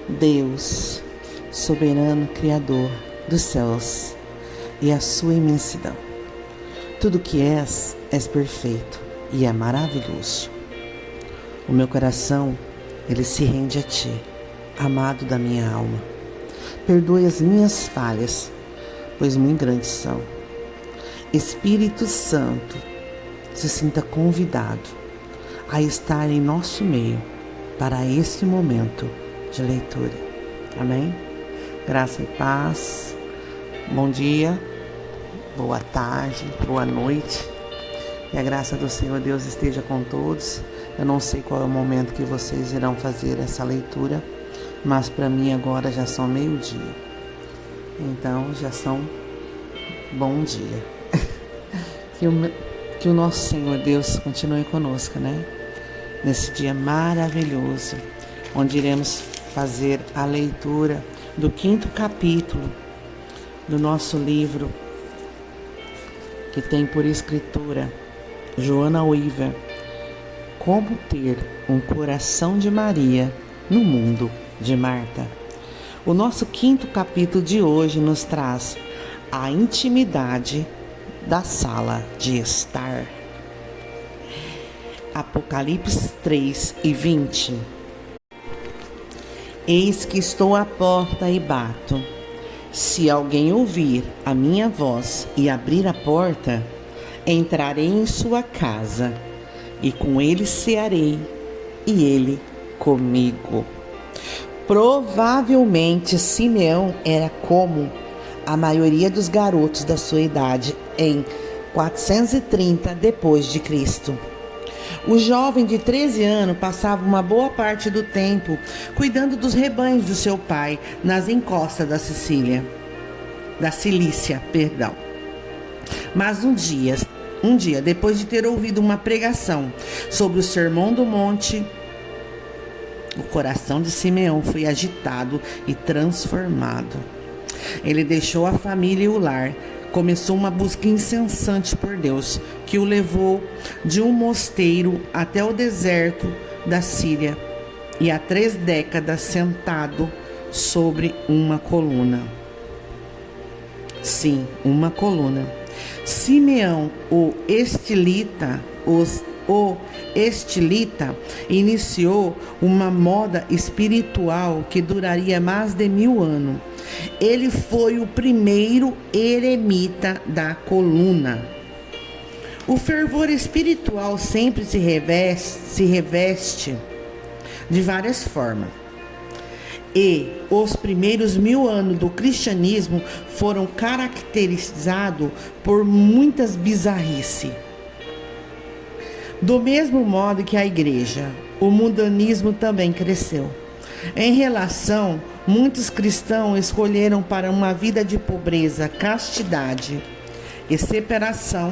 Deus, soberano Criador dos céus e a sua imensidão. Tudo que és perfeito e é maravilhoso. O meu coração, ele se rende a Ti, amado da minha alma. Perdoe as minhas falhas, pois muito grandes são. Espírito Santo, se sinta convidado a estar em nosso meio para esse momento de leitura. Amém? Graça e paz. Bom dia, boa tarde, boa noite. Que a graça do Senhor Deus esteja com todos. Eu não sei qual é o momento que vocês irão fazer essa leitura, mas para mim agora já são meio-dia. Então já são bom dia. Que o nosso Senhor Deus continue conosco, né? Nesse dia maravilhoso, onde iremos fazer a leitura do 5º capítulo do nosso livro, que tem por escritura Joana Weaver, Como ter um coração de Maria no mundo de Marta. O nosso 5º capítulo de hoje nos traz a intimidade da sala de estar. Apocalipse 3:20. Eis que estou à porta e bato. Se alguém ouvir a minha voz e abrir a porta, entrarei em sua casa, e com ele cearei, e ele comigo. Provavelmente Simeão era como a maioria dos garotos da sua idade em 430 depois de Cristo. O jovem de 13 anos passava uma boa parte do tempo cuidando dos rebanhos do seu pai nas encostas da Cilícia. Mas um dia, depois de ter ouvido uma pregação sobre o Sermão do Monte, o coração de Simeão foi agitado e transformado. Ele deixou a família e o lar, começou uma busca incessante por Deus, que o levou de um mosteiro até o deserto da Síria, e há 3 décadas sentado sobre uma coluna. Sim, uma coluna. Simeão, o estilita, iniciou uma moda espiritual que duraria mais de 1000 anos. Ele foi o primeiro eremita da coluna. O fervor espiritual sempre se reveste de várias formas. E os primeiros 1000 anos do cristianismo foram caracterizados por muitas bizarrices. Do mesmo modo que a igreja, o mundanismo também cresceu. Em relação, muitos cristãos escolheram para uma vida de pobreza, castidade e separação,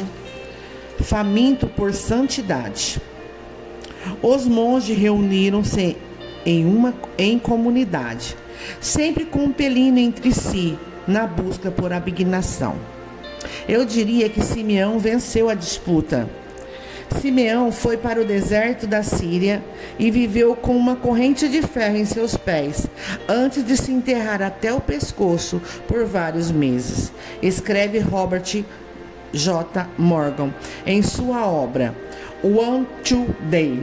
faminto por santidade. Os monges reuniram-se em comunidade, sempre compelindo entre si na busca por abnegação. Eu diria que Simeão venceu a disputa. Simeão foi para o deserto da Síria e viveu com uma corrente de ferro em seus pés, antes de se enterrar até o pescoço por vários meses. Escreve Robert J. Morgan em sua obra One to Day.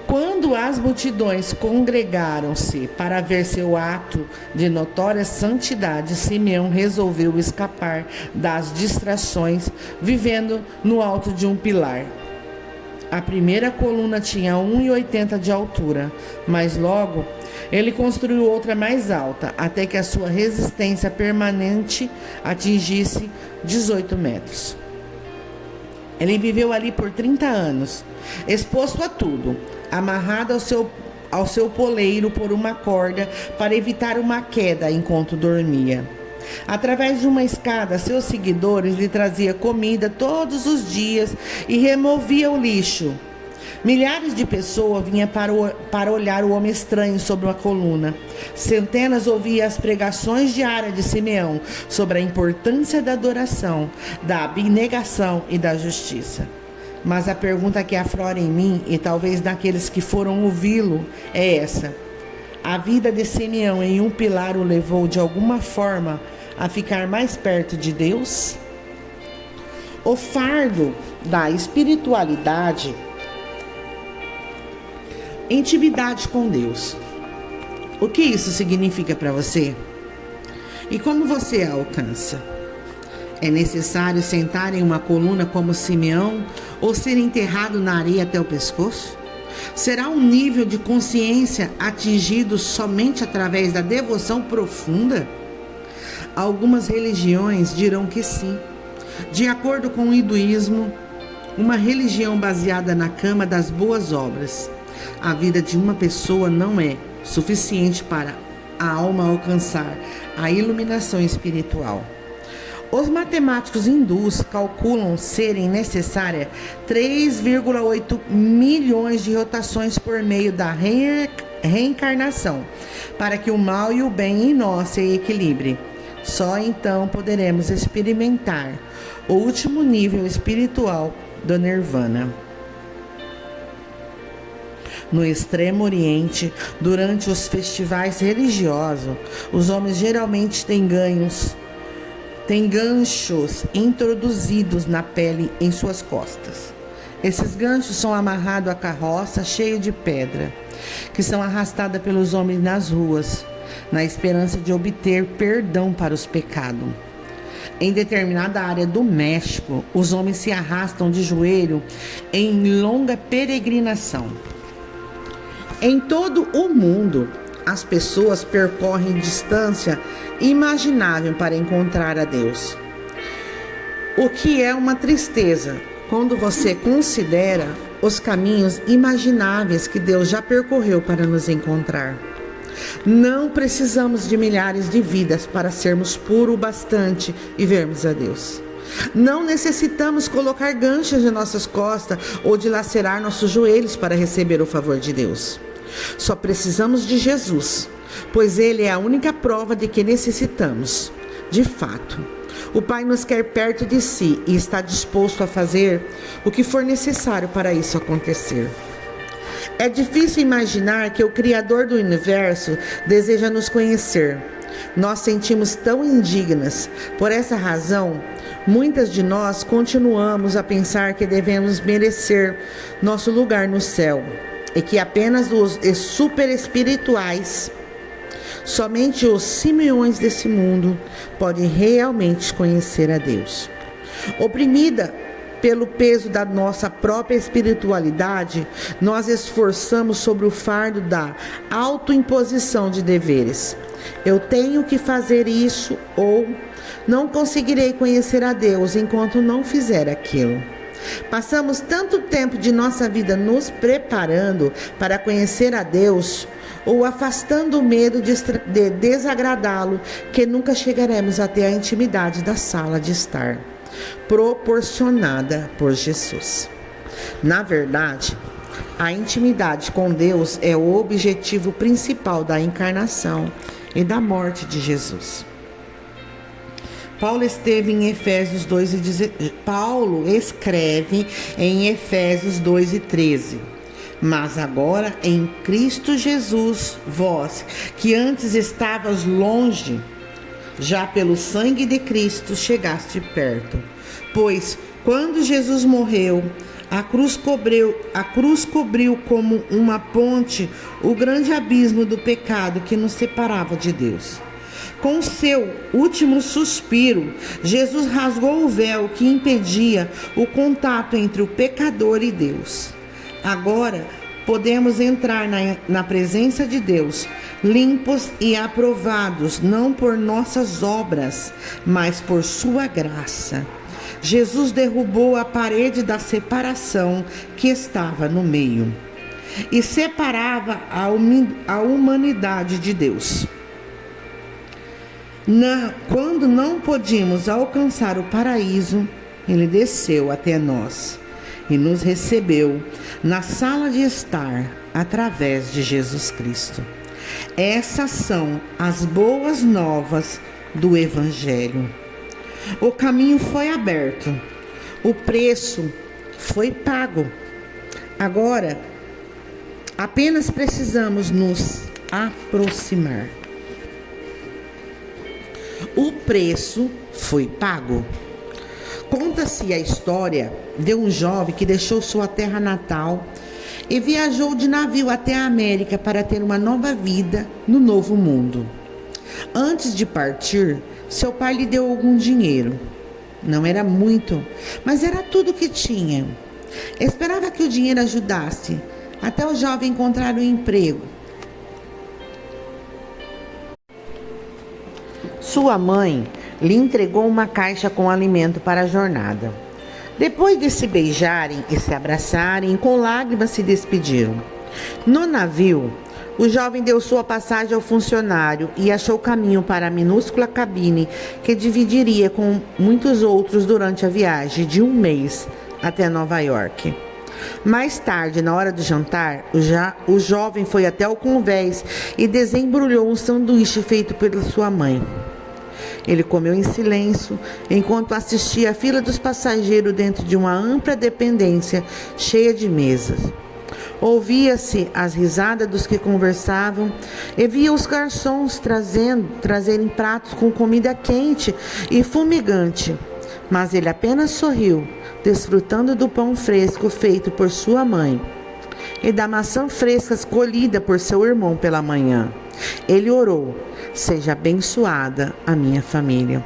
Quando as multidões congregaram-se para ver seu ato de notória santidade, Simeão resolveu escapar das distrações, vivendo no alto de um pilar. A primeira coluna tinha 1,80 de altura, mas logo ele construiu outra mais alta, até que a sua resistência permanente atingisse 18 metros. Ele viveu ali por 30 anos, exposto a tudo, amarrado ao seu poleiro por uma corda para evitar uma queda enquanto dormia. Através de uma escada, seus seguidores lhe traziam comida todos os dias e removiam o lixo. Milhares de pessoas vinham para olhar o homem estranho sobre uma coluna. Centenas ouviam as pregações diárias de Simeão sobre a importância da adoração, da abnegação e da justiça. Mas a pergunta que aflora em mim, e talvez naqueles que foram ouvi-lo, é essa: a vida de Simeão em um pilar o levou de alguma forma a ficar mais perto de Deus? O fardo da espiritualidade, intimidade com Deus. O que isso significa para você? E como você a alcança? É necessário sentar em uma coluna como Simeão ou ser enterrado na areia até o pescoço? Será um nível de consciência atingido somente através da devoção profunda? Algumas religiões dirão que sim. De acordo com o hinduísmo, uma religião baseada na cama das boas obras, a vida de uma pessoa não é suficiente para a alma alcançar a iluminação espiritual. Os matemáticos hindus calculam serem necessárias 3,8 milhões de rotações por meio da reencarnação para que o mal e o bem em nós se equilibrem. Só então poderemos experimentar o último nível espiritual do Nirvana. No Extremo Oriente, durante os festivais religiosos, os homens geralmente têm ganchos introduzidos na pele em suas costas. Esses ganchos são amarrados a carroça cheia de pedra, que são arrastadas pelos homens nas ruas, na esperança de obter perdão para os pecados. Em determinada área do México, os homens se arrastam de joelho em longa peregrinação. Em todo o mundo, as pessoas percorrem distância imaginável para encontrar a Deus. O que é uma tristeza quando você considera os caminhos imagináveis que Deus já percorreu para nos encontrar. Não precisamos de milhares de vidas para sermos puros o bastante e vermos a Deus. Não necessitamos colocar ganchos em nossas costas ou dilacerar nossos joelhos para receber o favor de Deus. Só precisamos de Jesus, pois Ele é a única prova de que necessitamos. De fato, o Pai nos quer perto de si e está disposto a fazer o que for necessário para isso acontecer. É difícil imaginar que o Criador do Universo deseja nos conhecer. Nós sentimos tão indignas. Por essa razão, muitas de nós continuamos a pensar que devemos merecer nosso lugar no céu e que apenas os super espirituais, somente os Simeões desse mundo, podem realmente conhecer a Deus. Oprimida pelo peso da nossa própria espiritualidade, nós esforçamos sobre o fardo da autoimposição de deveres. Eu tenho que fazer isso ou não conseguirei conhecer a Deus enquanto não fizer aquilo. Passamos tanto tempo de nossa vida nos preparando para conhecer a Deus ou afastando o medo de desagradá-lo, que nunca chegaremos até a intimidade da sala de estar, proporcionada por Jesus. Na verdade, a intimidade com Deus é o objetivo principal da encarnação e da morte de Jesus. Paulo escreve em Efésios 2:13. Mas agora em Cristo Jesus, vós, que antes estavas longe, já pelo sangue de Cristo chegaste perto. Pois quando Jesus morreu, a cruz cobriu como uma ponte o grande abismo do pecado que nos separava de Deus. Com o seu último suspiro, Jesus rasgou o véu que impedia o contato entre o pecador e Deus. Agora podemos entrar na presença de Deus, limpos e aprovados, não por nossas obras, mas por sua graça. Jesus derrubou a parede da separação que estava no meio e separava a humanidade de Deus. Quando não podíamos alcançar o paraíso, Ele desceu até nós e nos recebeu na sala de estar através de Jesus Cristo. Essas são as boas novas do Evangelho. O caminho foi aberto, o preço foi pago. Agora, apenas precisamos nos aproximar. O preço foi pago. Conta-se a história de um jovem que deixou sua terra natal e viajou de navio até a América para ter uma nova vida no novo mundo. Antes de partir, seu pai lhe deu algum dinheiro. Não era muito, mas era tudo que tinha. Esperava que o dinheiro ajudasse até o jovem encontrar um emprego. Sua mãe lhe entregou uma caixa com alimento para a jornada. Depois de se beijarem e se abraçarem, com lágrimas se despediram. No navio, o jovem deu sua passagem ao funcionário e achou caminho para a minúscula cabine que dividiria com muitos outros durante a viagem de um mês até Nova York. Mais tarde, na hora do jantar, o jovem foi até o convés e desembrulhou um sanduíche feito pela sua mãe. Ele comeu em silêncio, enquanto assistia a fila dos passageiros dentro de uma ampla dependência cheia de mesas. Ouvia-se as risadas dos que conversavam e via os garçons trazerem pratos com comida quente e fumegante. Mas ele apenas sorriu, desfrutando do pão fresco feito por sua mãe e da maçã fresca colhida por seu irmão pela manhã. Ele orou: seja abençoada a minha família.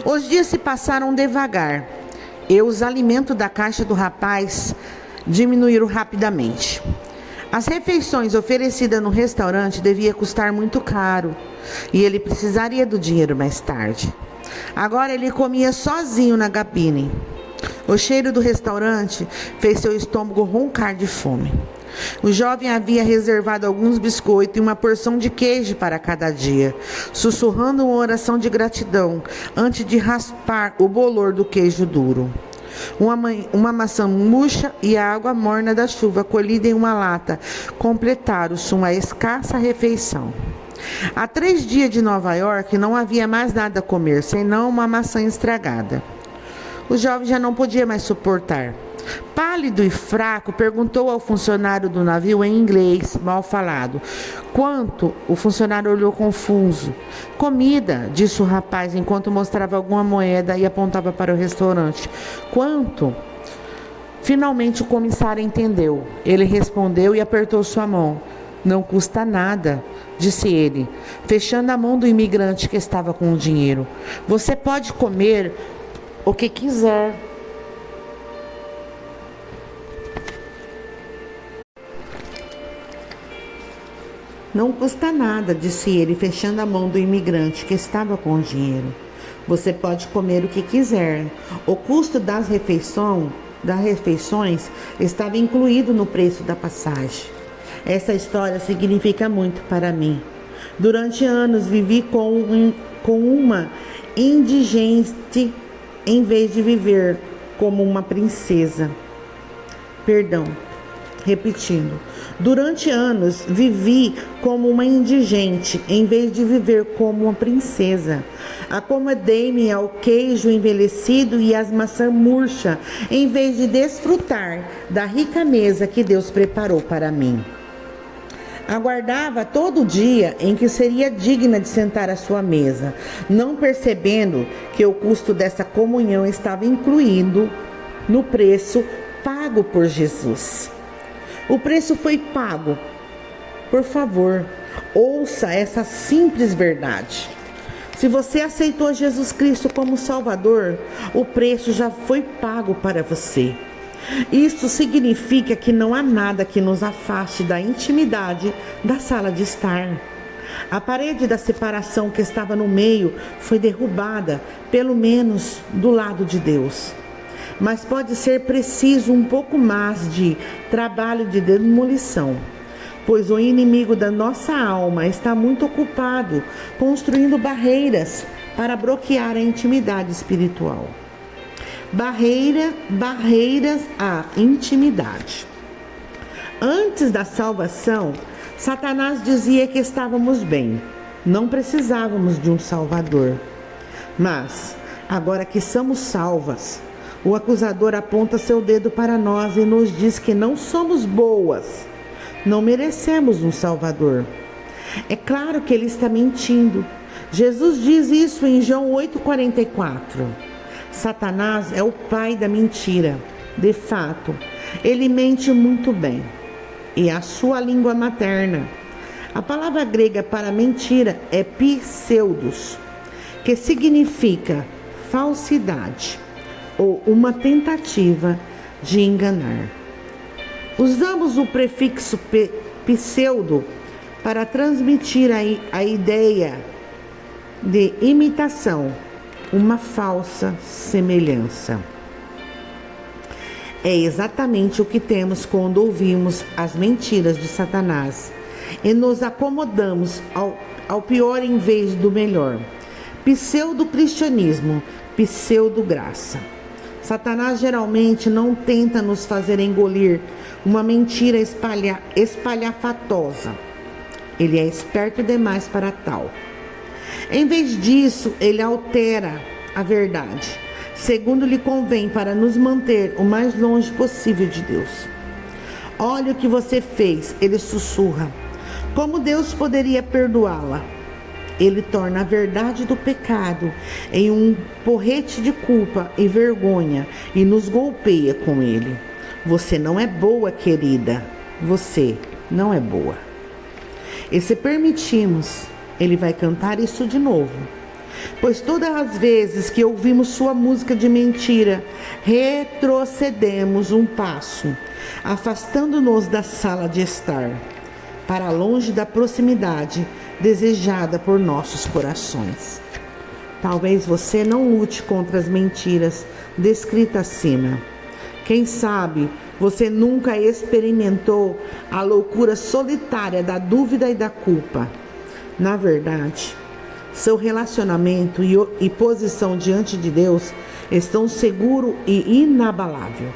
Os dias se passaram devagar e os alimentos da caixa do rapaz diminuíram rapidamente. As refeições oferecidas no restaurante deviam custar muito caro e ele precisaria do dinheiro mais tarde. Agora ele comia sozinho na cabine. O cheiro do restaurante fez seu estômago roncar de fome. O jovem havia reservado alguns biscoitos e uma porção de queijo para cada dia, sussurrando uma oração de gratidão antes de raspar o bolor do queijo duro. Uma maçã murcha e a água morna da chuva colhida em uma lata completaram sua escassa refeição. Há 3 dias de Nova York não havia mais nada a comer, senão uma maçã estragada. O jovem já não podia mais suportar. Pálido e fraco, perguntou ao funcionário do navio em inglês mal falado. Quanto? O funcionário olhou confuso. Comida, disse o rapaz enquanto mostrava alguma moeda e apontava para o restaurante. Quanto? Finalmente o comissário entendeu. Ele respondeu e apertou sua mão. Não custa nada, disse ele, fechando a mão do imigrante que estava com o dinheiro. Você pode comer o que quiser. Não custa nada, disse ele, fechando a mão do imigrante que estava com o dinheiro. Você pode comer o que quiser. O custo das refeições estava incluído no preço da passagem. Essa história significa muito para mim. Durante anos vivi com uma indigente em vez de viver como uma princesa. Repetindo. Durante anos vivi como uma indigente em vez de viver como uma princesa. Acomodei-me ao queijo envelhecido e às maçãs murchas em vez de desfrutar da rica mesa que Deus preparou para mim. Aguardava todo dia em que seria digna de sentar à sua mesa, não percebendo que o custo dessa comunhão estava incluído no preço pago por Jesus. O preço foi pago. Por favor, ouça essa simples verdade. Se você aceitou Jesus Cristo como Salvador, o preço já foi pago para você. Isso significa que não há nada que nos afaste da intimidade da sala de estar. A parede da separação que estava no meio foi derrubada, pelo menos do lado de Deus. Mas pode ser preciso um pouco mais de trabalho de demolição, pois o inimigo da nossa alma está muito ocupado construindo barreiras para bloquear a intimidade espiritual. Barreiras à intimidade. Antes da salvação, Satanás dizia que estávamos bem, não precisávamos de um Salvador. Mas, agora que somos salvas, O acusador aponta seu dedo para nós e nos diz que não somos boas, não merecemos um Salvador. É claro que ele está mentindo. Jesus diz isso em João 8,44. Satanás é o pai da mentira. De fato, ele mente muito bem. E a sua língua materna. A palavra grega para mentira é pseudos, que significa falsidade ou uma tentativa de enganar. Usamos o prefixo pseudo para transmitir a ideia de imitação, uma falsa semelhança. É exatamente o que temos quando ouvimos as mentiras de Satanás e nos acomodamos ao pior em vez do melhor. Pseudo-cristianismo, pseudo-graça. Satanás geralmente não tenta nos fazer engolir uma mentira espalhafatosa. Ele é esperto demais para tal. Em vez disso, ele altera a verdade, segundo lhe convém, para nos manter o mais longe possível de Deus. Olha o que você fez, ele sussurra. Como Deus poderia perdoá-la? Ele torna a verdade do pecado em um porrete de culpa e vergonha e nos golpeia com ele. Você não é boa, querida. Você não é boa. E se permitirmos, ele vai cantar isso de novo. Pois todas as vezes que ouvimos sua música de mentira, retrocedemos um passo, afastando-nos da sala de estar, para longe da proximidade desejada por nossos corações. Talvez você não lute contra as mentiras descritas acima. Quem sabe você nunca experimentou a loucura solitária da dúvida e da culpa. Na verdade, seu relacionamento e posição diante de Deus estão seguro e inabalável.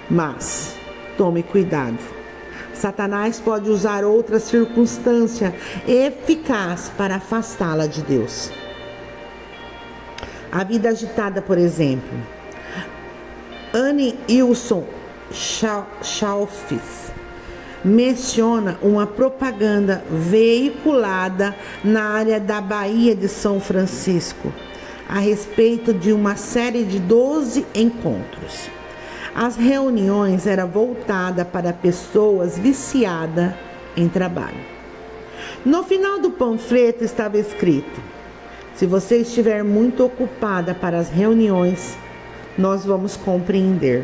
Mas tome cuidado. Satanás pode usar outra circunstância eficaz para afastá-la de Deus. A vida agitada, por exemplo. Anne Wilson Chalfes menciona uma propaganda veiculada na área da Baía de São Francisco a respeito de uma série de 12 encontros. As reuniões eram voltadas para pessoas viciadas em trabalho. No final do panfleto estava escrito: se você estiver muito ocupada para as reuniões, nós vamos compreender.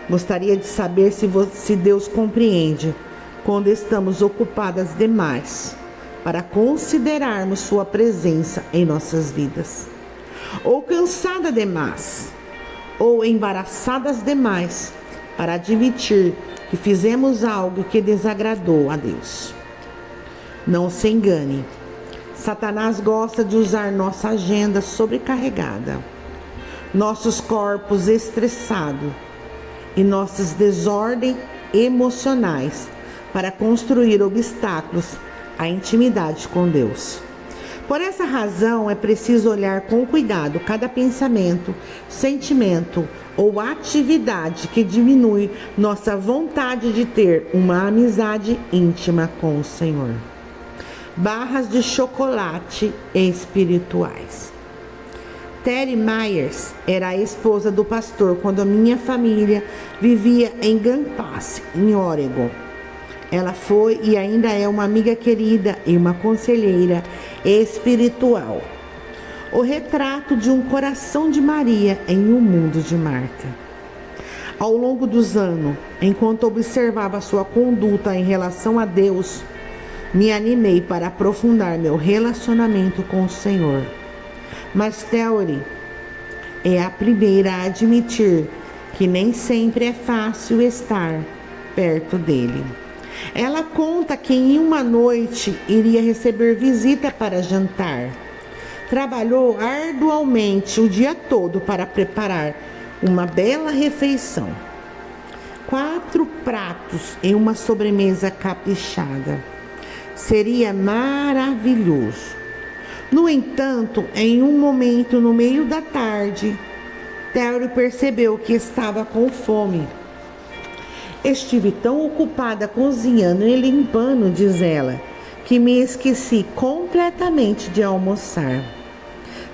Gostaria de saber se Deus compreende quando estamos ocupadas demais para considerarmos sua presença em nossas vidas, ou cansada demais, ou embaraçadas demais para admitir que fizemos algo que desagradou a Deus. Não se engane, Satanás gosta de usar nossa agenda sobrecarregada, nossos corpos estressados e nossas desordens emocionais para construir obstáculos à intimidade com Deus. Por essa razão, é preciso olhar com cuidado cada pensamento, sentimento ou atividade que diminui nossa vontade de ter uma amizade íntima com o Senhor. Barras de chocolate espirituais. Terry Myers era a esposa do pastor quando a minha família vivia em Grant Pass, em Oregon. Ela foi e ainda é uma amiga querida e uma conselheira espiritual. O retrato de um coração de Maria em um mundo de Marta. Ao longo dos anos, enquanto observava sua conduta em relação a Deus, me animei para aprofundar meu relacionamento com o Senhor. Mas Terry é a primeira a admitir que nem sempre é fácil estar perto dele. Ela conta que em uma noite iria receber visita para jantar. Trabalhou arduamente o dia todo para preparar uma bela refeição. 4 pratos e uma sobremesa caprichada. Seria maravilhoso. No entanto, em um momento no meio da tarde, Theory percebeu que estava com fome. Estive tão ocupada cozinhando e limpando, diz ela, que me esqueci completamente de almoçar.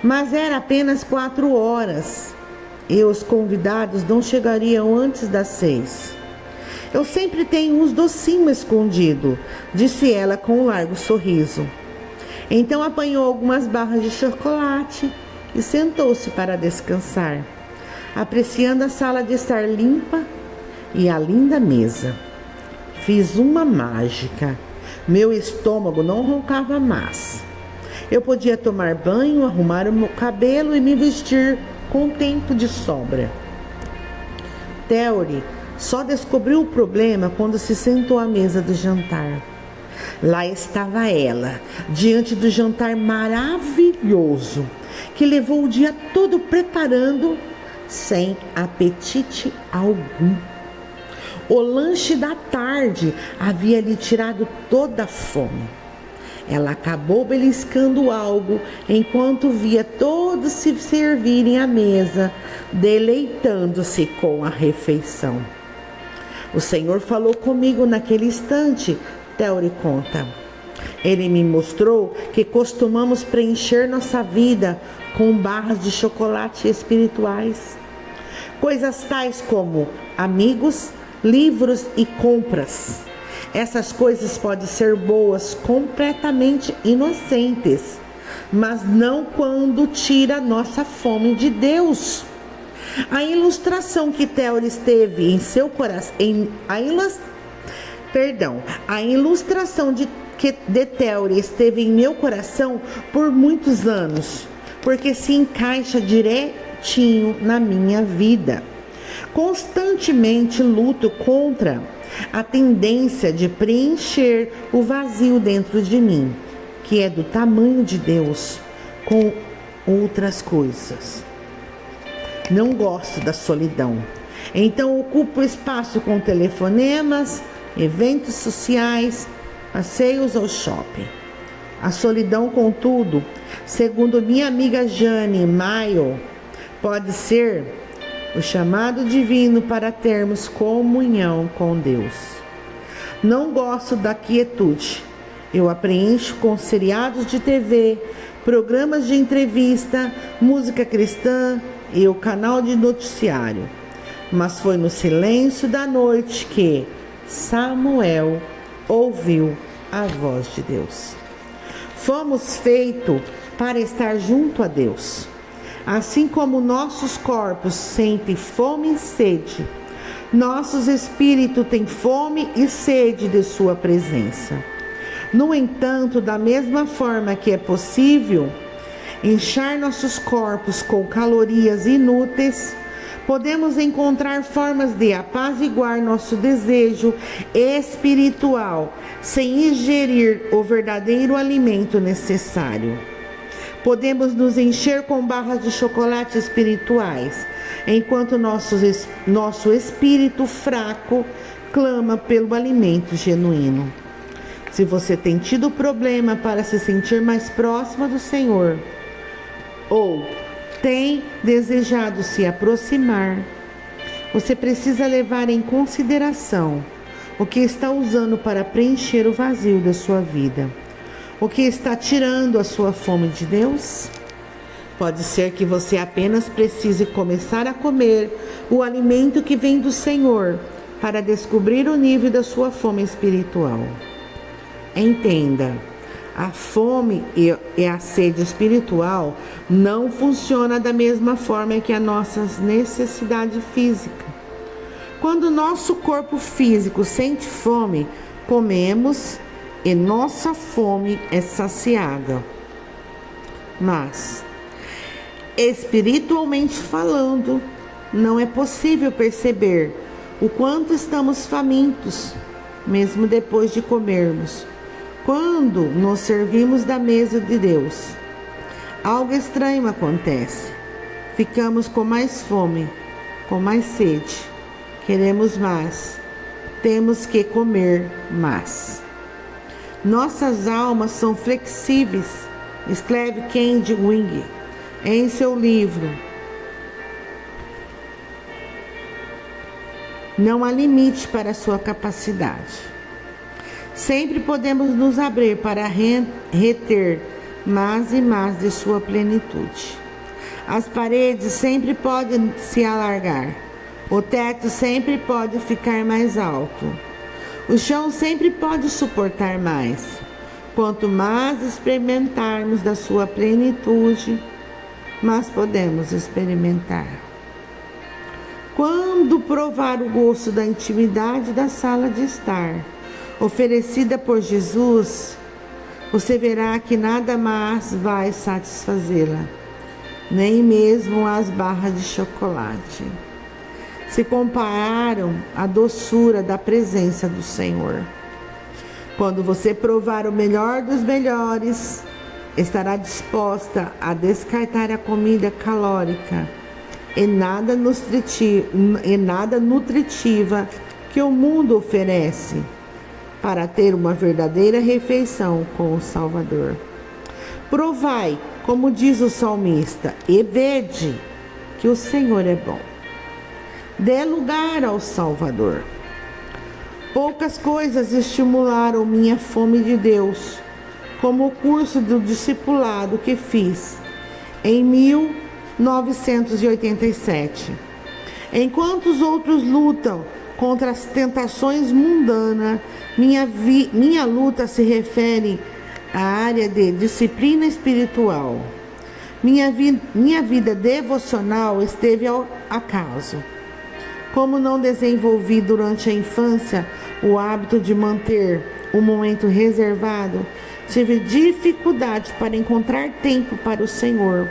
Mas era apenas 4 horas e os convidados não chegariam antes das 6. Eu sempre tenho uns docinhos escondidos, disse ela com um largo sorriso. Então apanhou algumas barras de chocolate e sentou-se para descansar, apreciando a sala de estar limpa e a linda mesa. Fiz uma mágica. Meu estômago não roncava mais. Eu podia tomar banho, arrumar o meu cabelo e me vestir com tempo de sobra. Theory só descobriu o problema quando se sentou à mesa do jantar. Lá estava ela, diante do jantar maravilhoso, que levou o dia todo preparando, sem apetite algum. O lanche da tarde havia lhe tirado toda a fome. Ela acabou beliscando algo enquanto via todos se servirem à mesa, deleitando-se com a refeição. O Senhor falou comigo naquele instante, Theory conta. Ele me mostrou que costumamos preencher nossa vida com barras de chocolate espirituais. Coisas tais como amigos, livros e compras. Essas coisas podem ser boas, completamente inocentes, mas não quando tira nossa fome de Deus. A ilustração que Theory teve em seu coração, a ilustração de Theory esteve em meu coração por muitos anos, porque se encaixa direitinho na minha vida. Constantemente luto contra a tendência de preencher o vazio dentro de mim, que é do tamanho de Deus, com outras coisas. Não gosto da solidão, então ocupo espaço com telefonemas, eventos sociais, passeios ao shopping. A solidão, contudo, segundo minha amiga Jane Mayo, pode ser o chamado divino para termos comunhão com Deus. Não gosto da quietude. Eu a preencho com seriados de TV, programas de entrevista, música cristã e o canal de noticiário. Mas foi no silêncio da noite que Samuel ouviu a voz de Deus. Fomos feitos para estar junto a Deus. Assim como nossos corpos sentem fome e sede, nossos espíritos têm fome e sede de sua presença. No entanto, da mesma forma que é possível inchar nossos corpos com calorias inúteis, podemos encontrar formas de apaziguar nosso desejo espiritual sem ingerir o verdadeiro alimento necessário. Podemos nos encher com barras de chocolate espirituais, enquanto nosso espírito fraco clama pelo alimento genuíno. Se você tem tido problema para se sentir mais próxima do Senhor, ou tem desejado se aproximar, você precisa levar em consideração o que está usando para preencher o vazio da sua vida. O que está tirando a sua fome de Deus? Pode ser que você apenas precise começar a comer o alimento que vem do Senhor para descobrir o nível da sua fome espiritual. Entenda, a fome e a sede espiritual não funcionam da mesma forma que a nossa necessidade física. Quando nosso corpo físico sente fome, comemos e nossa fome é saciada. Mas, espiritualmente falando, não é possível perceber o quanto estamos famintos, mesmo depois de comermos. Quando nos servimos da mesa de Deus, algo estranho acontece. Ficamos com mais fome, com mais sede. Queremos mais. Temos que comer mais. Nossas almas são flexíveis, escreve Candy Wing em seu livro Não há limite para a sua capacidade. Sempre podemos nos abrir para reter mais e mais de sua plenitude. As paredes sempre podem se alargar. O teto sempre pode ficar mais alto. O chão sempre pode suportar mais. Quanto mais experimentarmos da sua plenitude, mais podemos experimentar. Quando provar o gosto da intimidade da sala de estar, oferecida por Jesus, você verá que nada mais vai satisfazê-la, nem mesmo as barras de chocolate. Se compararam à doçura da presença do Senhor. Quando você provar o melhor dos melhores, estará disposta a descartar a comida calórica e nada nutritiva que o mundo oferece, para ter uma verdadeira refeição com o Salvador. Provai, como diz o salmista, e vede que o Senhor é bom. Dê lugar ao Salvador. Poucas coisas estimularam minha fome de Deus, como o curso do discipulado que fiz em 1987. Enquanto os outros lutam contra as tentações mundanas, minha luta se refere à área de disciplina espiritual. Minha vida devocional esteve ao acaso. Como não desenvolvi durante a infância o hábito de manter um momento reservado, tive dificuldade para encontrar tempo para o Senhor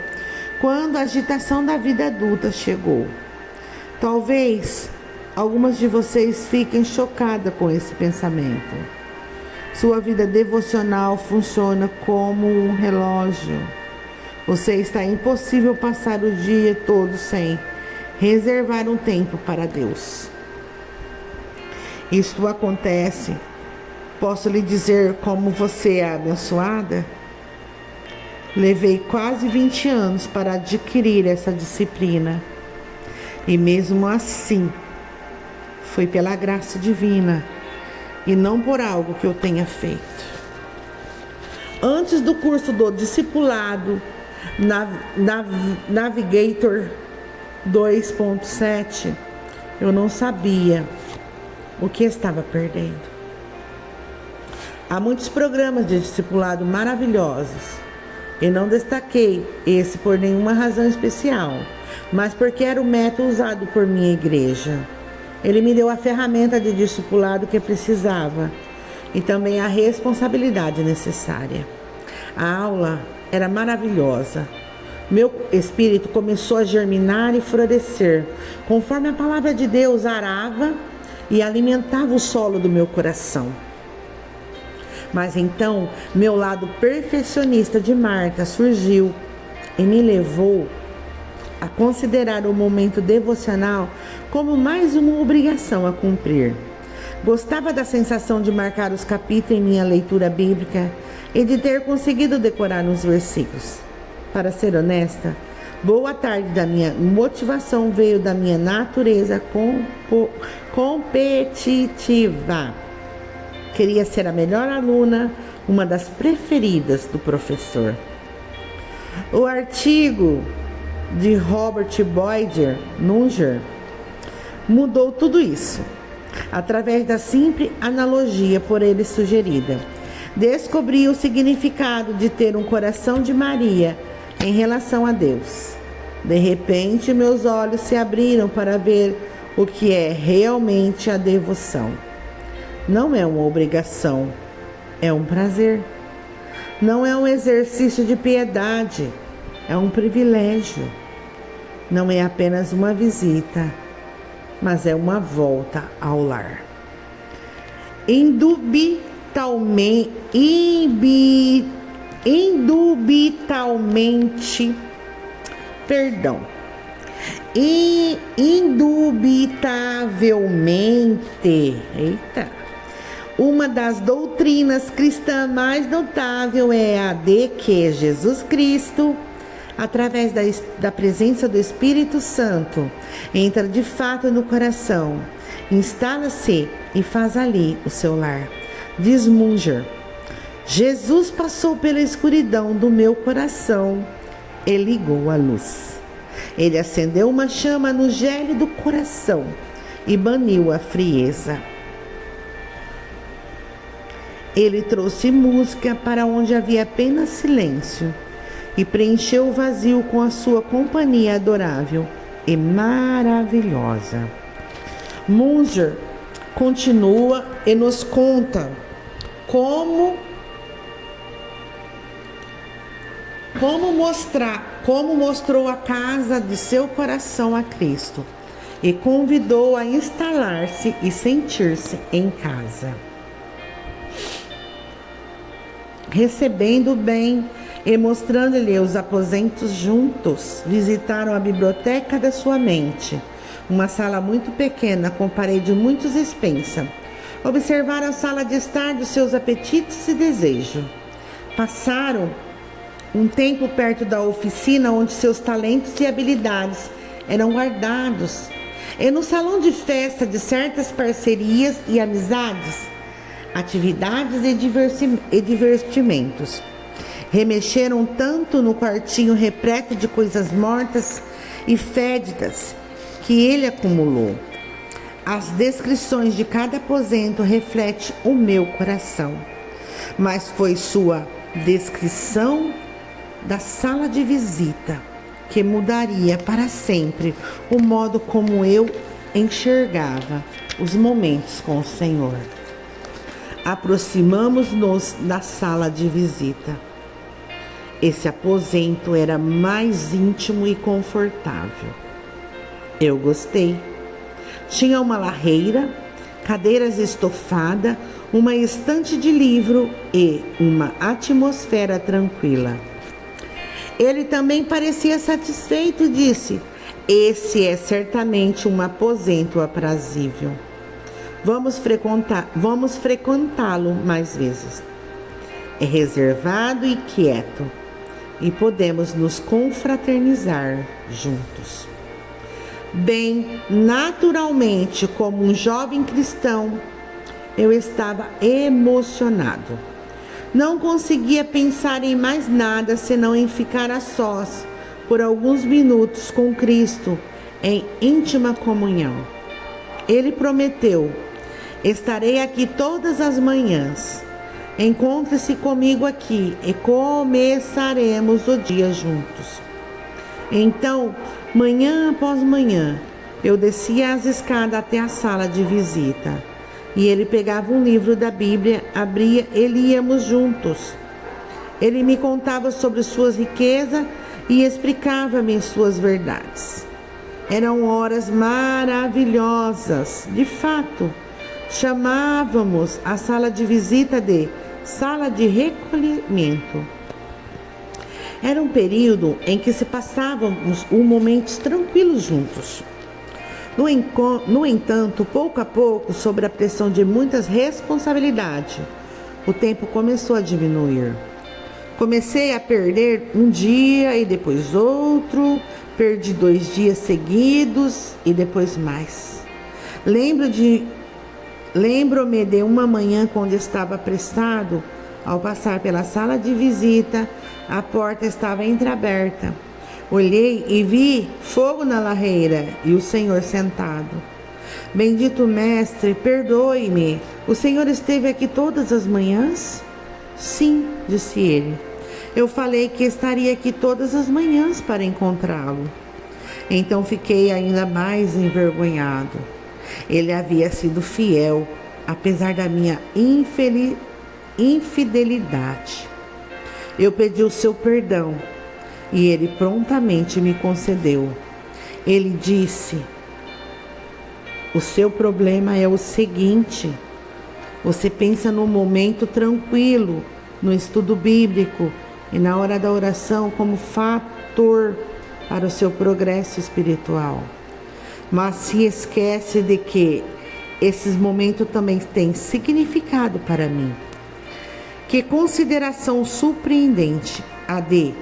quando a agitação da vida adulta chegou. Talvez algumas de vocês fiquem chocadas com esse pensamento. Sua vida devocional funciona como um relógio. Você está impossível passar o dia todo sem reservar um tempo para Deus. Isto acontece. Posso lhe dizer como você é abençoada? Levei quase 20 anos para adquirir essa disciplina. E mesmo assim, foi pela graça divina e não por algo que eu tenha feito. Antes do curso do discipulado Navigator 2.7, eu não sabia o que estava perdendo. Há muitos programas de discipulado maravilhosos e não destaquei esse por nenhuma razão especial, mas porque era o método usado por minha igreja. Ele me deu a ferramenta de discipulado que precisava e também a responsabilidade necessária. A aula era maravilhosa. Meu espírito começou a germinar e florescer, conforme a palavra de Deus arava e alimentava o solo do meu coração. Mas então, meu lado perfeccionista de Marta surgiu e me levou a considerar o momento devocional como mais uma obrigação a cumprir. Gostava da sensação de marcar os capítulos em minha leitura bíblica e de ter conseguido decorar uns versículos. Para ser honesta, boa tarde da minha motivação veio da minha natureza competitiva. Queria ser a melhor aluna, uma das preferidas do professor. O artigo de Robert Boyd Nunger mudou tudo isso, através da simples analogia por ele sugerida. Descobri o significado de ter um coração de Maria em relação a Deus. De repente, meus olhos se abriram para ver o que é realmente a devoção. Não é uma obrigação, é um prazer. Não é um exercício de piedade, é um privilégio. Não é apenas uma visita, mas é uma volta ao lar. Indubitavelmente, uma das doutrinas cristãs mais notável é a de que Jesus Cristo, através da presença do Espírito Santo, entra de fato no coração Instala-se e faz ali o seu lar. Diz Munger: Jesus passou pela escuridão do meu coração e ligou a luz. Ele acendeu uma chama no gélido coração e baniu a frieza. Ele trouxe música para onde havia apenas silêncio e preencheu o vazio com a sua companhia adorável e maravilhosa. Munger continua e nos conta como mostrou a casa de seu coração a Cristo e convidou a instalar-se e sentir-se em casa. Recebendo bem e mostrando-lhe os aposentos juntos, visitaram a biblioteca da sua mente, uma sala muito pequena com parede muito extensa. Observaram a sala de estar dos seus apetites e desejos. Passaram um tempo perto da oficina onde seus talentos e habilidades eram guardados, e no salão de festa de certas parcerias e amizades, atividades e divertimentos. Remexeram tanto no quartinho repleto de coisas mortas e fédidas que ele acumulou. As descrições de cada aposento refletem o meu coração, mas foi sua descrição da sala de visita que mudaria para sempre o modo como eu enxergava os momentos com o Senhor. Aproximamos-nos da sala de visita. Esse aposento era mais íntimo e confortável. Eu gostei. Tinha uma lareira, cadeiras estofadas, uma estante de livro e uma atmosfera tranquila. Ele também parecia satisfeito e disse: esse é certamente um aposento aprazível. Vamos frequentá-lo mais vezes. É reservado e quieto, e podemos nos confraternizar juntos. Bem, naturalmente, como um jovem cristão, eu estava emocionado. Não conseguia pensar em mais nada senão em ficar a sós por alguns minutos com Cristo em íntima comunhão. Ele prometeu: estarei aqui todas as manhãs. Encontre-se comigo aqui e começaremos o dia juntos. Então, manhã após manhã, eu descia as escadas até a sala de visita. E ele pegava um livro da Bíblia, abria e líamos juntos. Ele me contava sobre suas riquezas e explicava-me suas verdades. Eram horas maravilhosas, de fato. Chamávamos a sala de visita de sala de recolhimento. Era um período em que se passávamos momentos tranquilos juntos. No entanto, pouco a pouco, sob a pressão de muitas responsabilidades, o tempo começou a diminuir. Comecei a perder um dia e depois outro, perdi 2 dias seguidos e depois mais. Lembro-me de uma manhã quando estava apressado, ao passar pela sala de visita, a porta estava entreaberta. Olhei e vi fogo na lareira e o Senhor sentado. Bendito Mestre, perdoe-me. O Senhor esteve aqui todas as manhãs? Sim, disse ele. Eu falei que estaria aqui todas as manhãs para encontrá-lo. Então fiquei ainda mais envergonhado. Ele havia sido fiel, apesar da minha infidelidade. Eu pedi o seu perdão e ele prontamente me concedeu. Ele disse: o seu problema é o seguinte: você pensa num momento tranquilo, no estudo bíblico e na hora da oração como fator para o seu progresso espiritual. Mas se esquece de que esses momentos também têm significado para mim. Que consideração surpreendente a de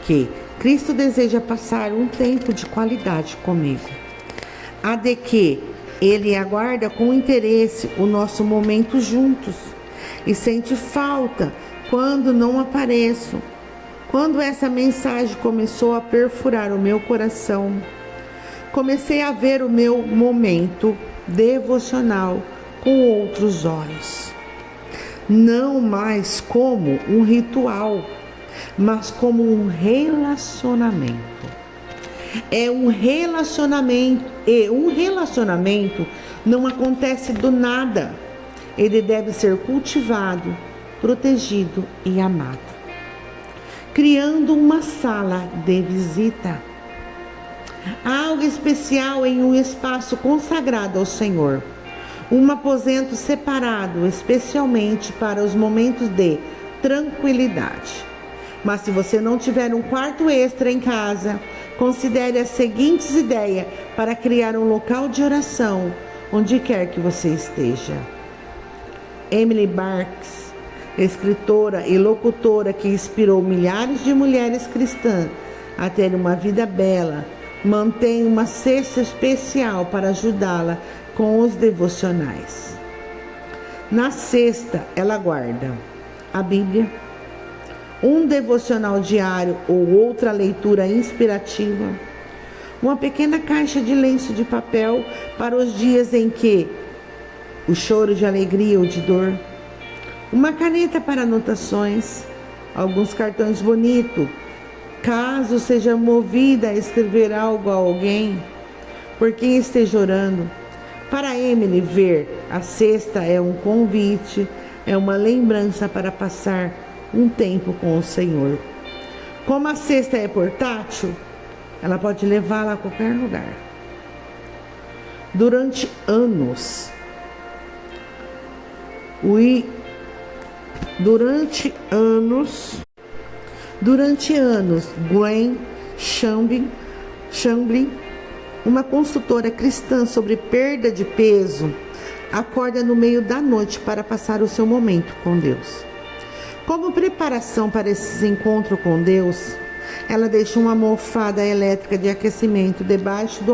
que Cristo deseja passar um tempo de qualidade comigo. A de que Ele aguarda com interesse o nosso momento juntos e sente falta quando não apareço. Quando essa mensagem começou a perfurar o meu coração, comecei a ver o meu momento devocional com outros olhos. Não mais como um ritual, mas como um relacionamento. É um relacionamento, e um relacionamento não acontece do nada. Ele deve ser cultivado, protegido e amado. Criando uma sala de visita. Algo especial em um espaço consagrado ao Senhor. Um aposento separado especialmente para os momentos de tranquilidade. Mas se você não tiver um quarto extra em casa, considere as seguintes ideias para criar um local de oração onde quer que você esteja. Emily Barks, escritora e locutora que inspirou milhares de mulheres cristãs a ter uma vida bela, mantém uma cesta especial para ajudá-la com os devocionais. Na cesta, ela guarda a Bíblia, um devocional diário ou outra leitura inspirativa, uma pequena caixa de lenço de papel para os dias em que o choro de alegria ou de dor, uma caneta para anotações, alguns cartões bonitos, caso seja movida a escrever algo a alguém, por quem esteja orando. Para Emily, ver a cesta é um convite, é uma lembrança para passar um tempo com o Senhor. Como a cesta é portátil, ela pode levá-la a qualquer lugar. Durante anos, Gwen Shamblin, uma consultora cristã sobre perda de peso, acorda no meio da noite para passar o seu momento com Deus. Como preparação para esse encontro com Deus, ela deixa uma almofada elétrica de aquecimento debaixo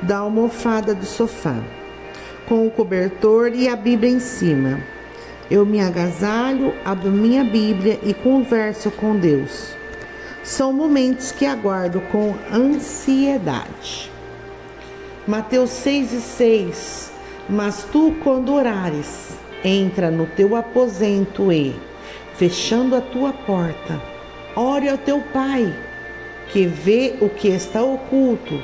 da almofada do sofá, com o cobertor e a Bíblia em cima. Eu me agasalho, abro minha Bíblia e converso com Deus. São momentos que aguardo com ansiedade. Mateus 6:6. Mas tu, quando orares, entra no teu aposento e, fechando a tua porta, ore ao teu Pai, que vê o que está oculto.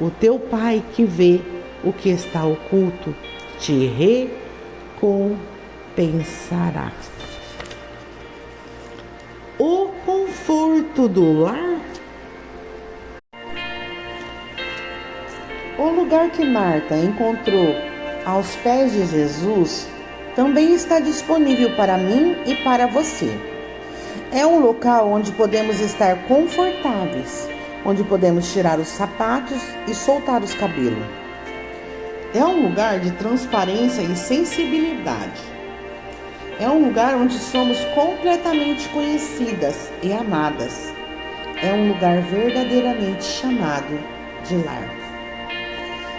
O teu Pai que vê o que está oculto te recompensará. O conforto do lar. O lugar que Marta encontrou aos pés de Jesus também está disponível para mim e para você. É um local onde podemos estar confortáveis, onde podemos tirar os sapatos e soltar os cabelos. É um lugar de transparência e sensibilidade. É um lugar onde somos completamente conhecidas e amadas. É um lugar verdadeiramente chamado de lar.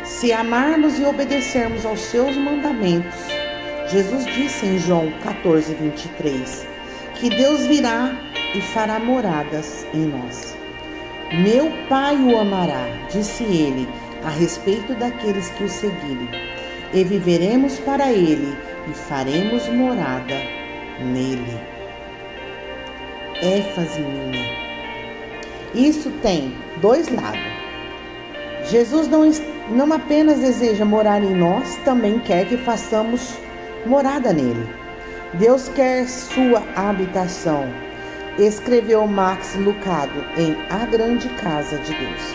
Se amarmos e obedecermos aos seus mandamentos, Jesus disse em João 14:23, que Deus virá e fará moradas em nós. Meu Pai o amará, disse ele, a respeito daqueles que o seguirem, e viveremos para ele e faremos morada nele. ênfase minha. Isso tem dois lados. Jesus não apenas deseja morar em nós, também quer que façamos morada nele. Deus quer sua habitação, escreveu Max Lucado em A Grande Casa de Deus.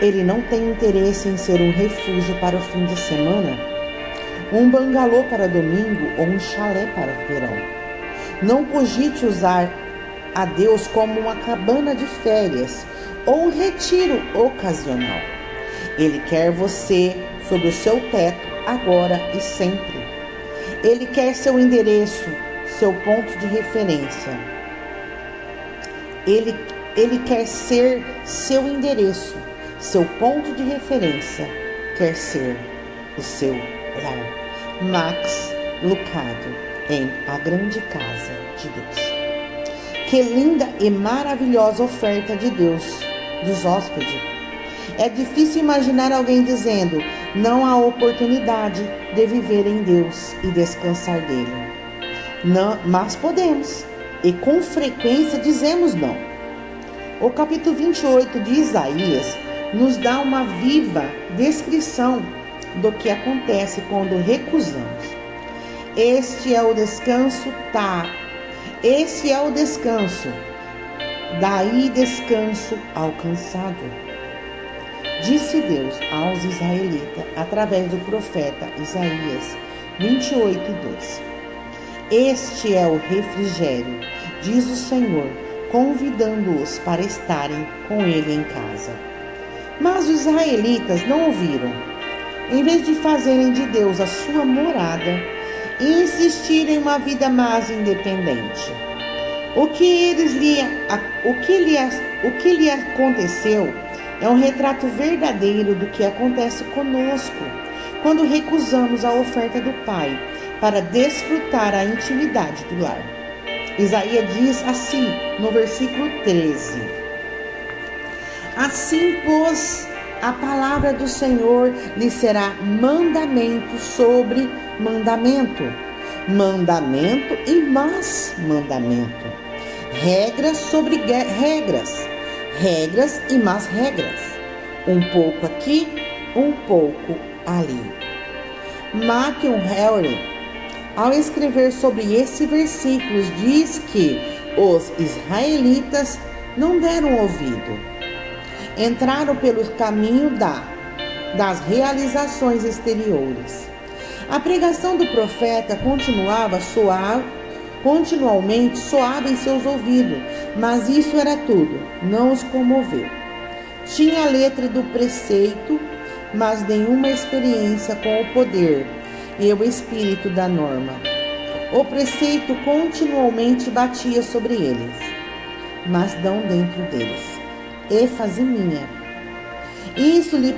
Ele não tem interesse em ser um refúgio para o fim de semana, um bangalô para domingo ou um chalé para o verão. Não cogite usar a Deus como uma cabana de férias ou um retiro ocasional. Ele quer você sob o seu teto agora e sempre. Ele quer seu endereço, seu ponto de referência. Ele quer ser seu endereço, seu ponto de referência quer ser o seu lar. Max Lucado, em A Grande Casa de Deus. Que linda e maravilhosa oferta de Deus dos hóspedes. É difícil imaginar alguém dizendo: não há oportunidade de viver em Deus e descansar dele. Não, mas podemos, e com frequência dizemos não. O capítulo 28 de Isaías nos dá uma viva descrição do que acontece quando recusamos. Este é o descanso, esse é o descanso, daí descanso alcançado. Disse Deus aos israelitas através do profeta Isaías 28:2. Este é o refrigério, diz o Senhor, convidando-os para estarem com ele em casa. Mas os israelitas não ouviram. Em vez de fazerem de Deus a sua morada e insistirem em uma vida mais independente, o que lhe aconteceu é um retrato verdadeiro do que acontece conosco quando recusamos a oferta do Pai para desfrutar a intimidade do lar. Isaías diz assim no versículo 13: Assim, pois, a palavra do Senhor lhe será mandamento sobre mandamento, mandamento e mais mandamento, regras sobre regras, regras e mais regras, um pouco aqui, um pouco ali. Matthew Henry, ao escrever sobre esses versículos, diz que os israelitas não deram ouvido. Entraram pelo caminho das realizações exteriores. A pregação do profeta continuamente soava em seus ouvidos, mas isso era tudo, não os comoveu. Tinha a letra do preceito, mas nenhuma experiência com o poder e o espírito da norma. O preceito continuamente batia sobre eles, mas não dentro deles. ênfase minha. Isso lhe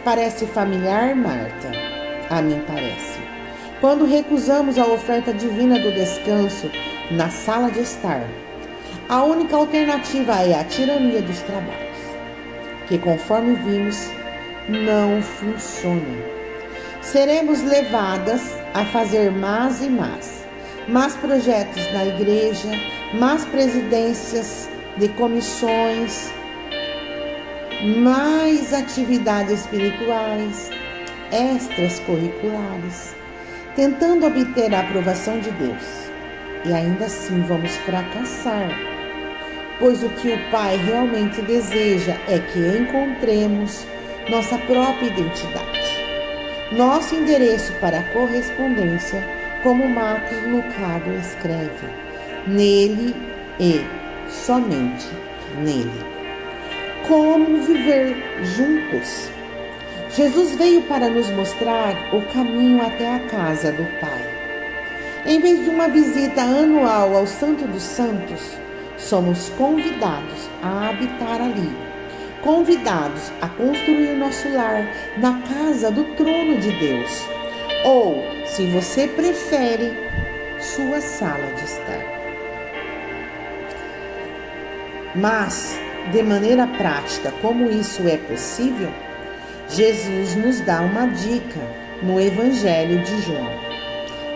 parece familiar, Marta? A mim parece. Quando recusamos a oferta divina do descanso na sala de estar, a única alternativa é a tirania dos trabalhos, que, conforme vimos, não funciona. Seremos levadas a fazer mais e mais projetos na igreja, mais presidências de comissões, mais atividades espirituais, extras curriculares, tentando obter a aprovação de Deus. E ainda assim vamos fracassar, pois o que o Pai realmente deseja é que encontremos nossa própria identidade, nosso endereço para a correspondência, como Marcos Lucado escreve, nele e somente nele. Como viver juntos? Jesus veio para nos mostrar o caminho até a casa do Pai. Em vez de uma visita anual ao Santo dos Santos, somos convidados a habitar ali, convidados a construir nosso lar na casa do trono de Deus, ou, se você prefere, sua sala de estar. Mas, de maneira prática, como isso é possível? Jesus nos dá uma dica no Evangelho de João.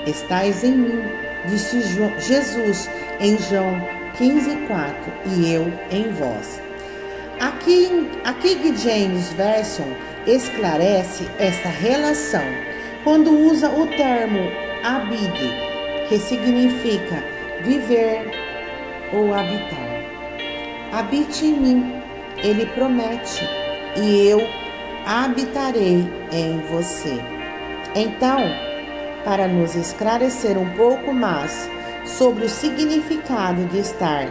Estais em mim, disse Jesus em João 15:4, e eu em vós. Aqui King James Version esclarece essa relação quando usa o termo abide, que significa viver ou habitar. Habite em mim, ele promete, e eu habitarei em você. Então, para nos esclarecer um pouco mais sobre o significado de estar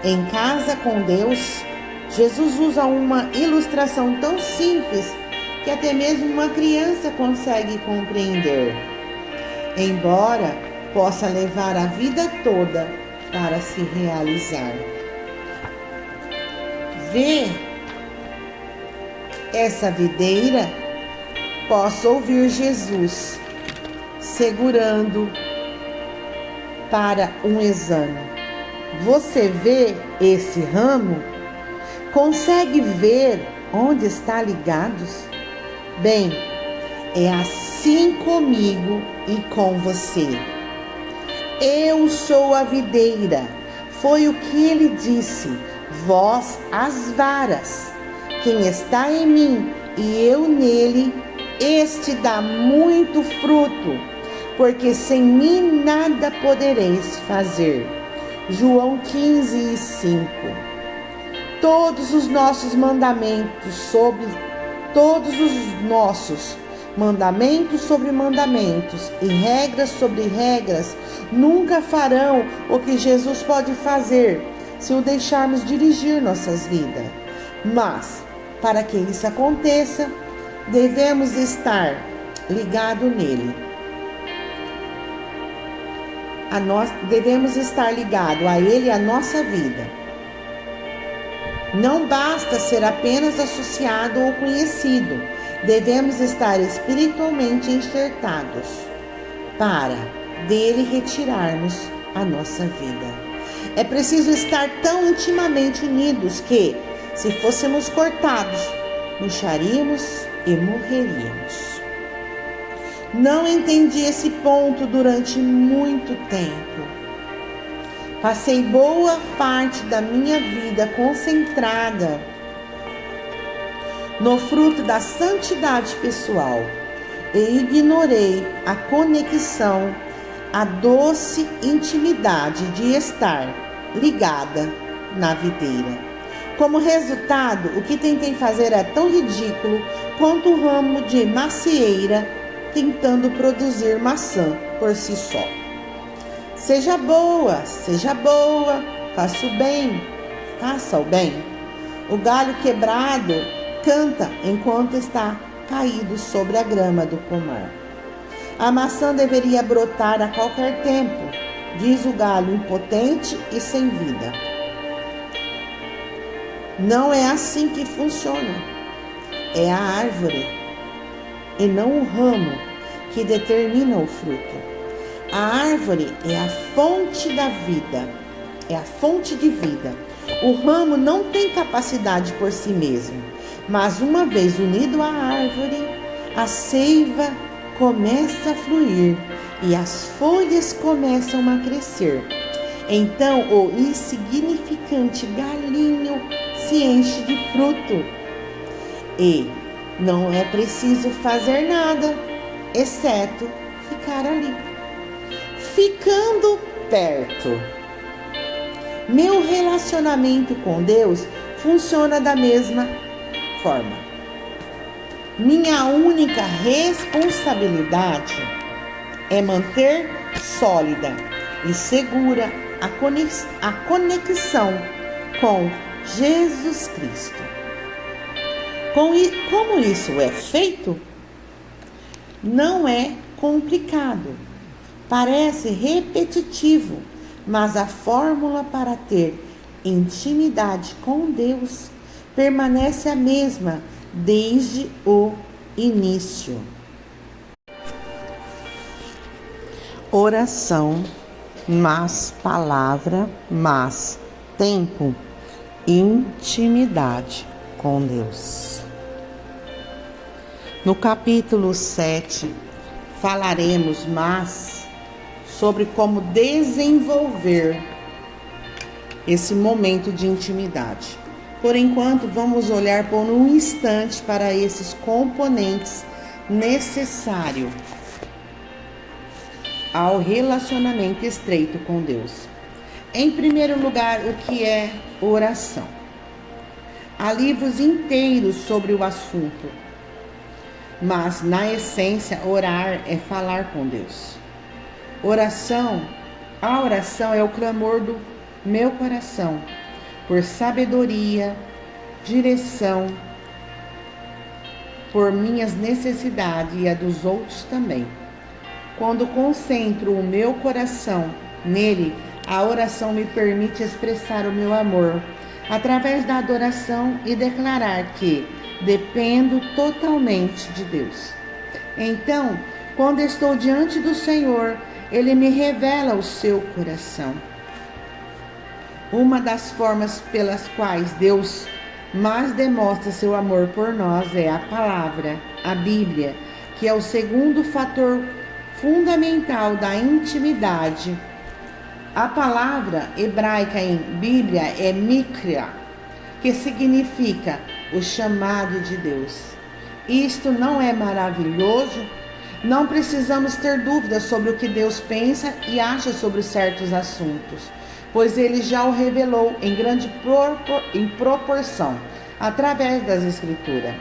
em casa com Deus, Jesus usa uma ilustração tão simples que até mesmo uma criança consegue compreender, embora possa levar a vida toda para se realizar. Vê essa videira, posso ouvir Jesus segurando para um exame. Você vê esse ramo? Consegue ver onde está ligados? Bem, é assim comigo e com você. Eu sou a videira. Foi o que ele disse. Vós as varas. Quem está em mim e eu nele, este dá muito fruto, porque sem mim nada podereis fazer. João 15:5. Todos os nossos mandamentos sobre mandamentos e regras sobre regras nunca farão o que Jesus pode fazer se o deixarmos dirigir nossas vidas. Mas, para que isso aconteça, devemos estar ligados nele. Devemos estar ligados a ele, a nossa vida. Não basta ser apenas associado ou conhecido. Devemos estar espiritualmente enxertados para dele retirarmos a nossa vida. É preciso estar tão intimamente unidos que, se fôssemos cortados, murcharíamos e morreríamos. Não entendi esse ponto durante muito tempo. Passei boa parte da minha vida concentrada no fruto da santidade pessoal e ignorei a conexão, a doce intimidade de estar ligada na videira. Como resultado, o que tentei fazer é tão ridículo quanto o ramo de macieira tentando produzir maçã por si só. Seja boa, faça o bem. O galho quebrado canta enquanto está caído sobre a grama do pomar. A maçã deveria brotar a qualquer tempo, diz o galho impotente e sem vida. Não é assim que funciona. É a árvore e não o ramo que determina o fruto. A árvore é a fonte da vida, é a fonte de vida. O ramo não tem capacidade por si mesmo, mas uma vez unido à árvore, a seiva começa a fluir e as folhas começam a crescer. Então o insignificante galinho se enche de fruto e não é preciso fazer nada, exceto ficar ali, ficando perto. Meu relacionamento com Deus funciona da mesma forma. Minha única responsabilidade é manter sólida e segura a conexão com Jesus Cristo. Como isso é feito? Não é complicado. Parece repetitivo, mas a fórmula para ter intimidade com Deus permanece a mesma desde o início. Oração, mais palavra, mais tempo, intimidade com Deus. No capítulo 7, falaremos mais sobre como desenvolver esse momento de intimidade. Por enquanto, vamos olhar por um instante para esses componentes necessários ao relacionamento estreito com Deus. Em primeiro lugar, o que é oração? Há livros inteiros sobre o assunto, mas na essência, orar é falar com Deus. A oração é o clamor do meu coração por sabedoria, direção, por minhas necessidades e a dos outros também. Quando concentro o meu coração nele, a oração me permite expressar o meu amor através da adoração e declarar que Dependo totalmente de Deus. Então, quando estou diante do Senhor, Ele me revela o seu coração. Uma das formas pelas quais Deus mais demonstra seu amor por nós é a palavra, a Bíblia, que é o segundo fator fundamental da intimidade. A palavra hebraica em Bíblia é mikra, que significa o chamado de Deus. Isto não é maravilhoso? Não precisamos ter dúvidas sobre o que Deus pensa e acha sobre certos assuntos, pois Ele já o revelou em grande proporção, através das Escrituras.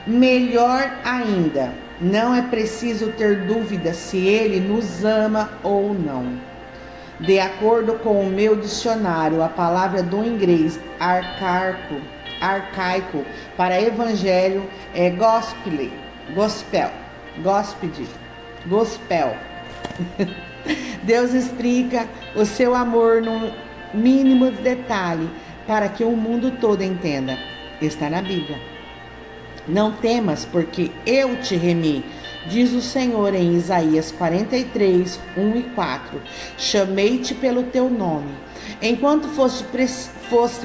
Melhor ainda, não é preciso ter dúvida se Ele nos ama ou não. De acordo com o meu dicionário, a palavra do inglês arcaico para evangelho é gospel. Deus explica o seu amor no mínimo detalhe para que o mundo todo entenda. Está na Bíblia. Não temas, porque eu te remi, diz o Senhor em Isaías 43, 1 e 4. Chamei-te pelo teu nome. Enquanto fosse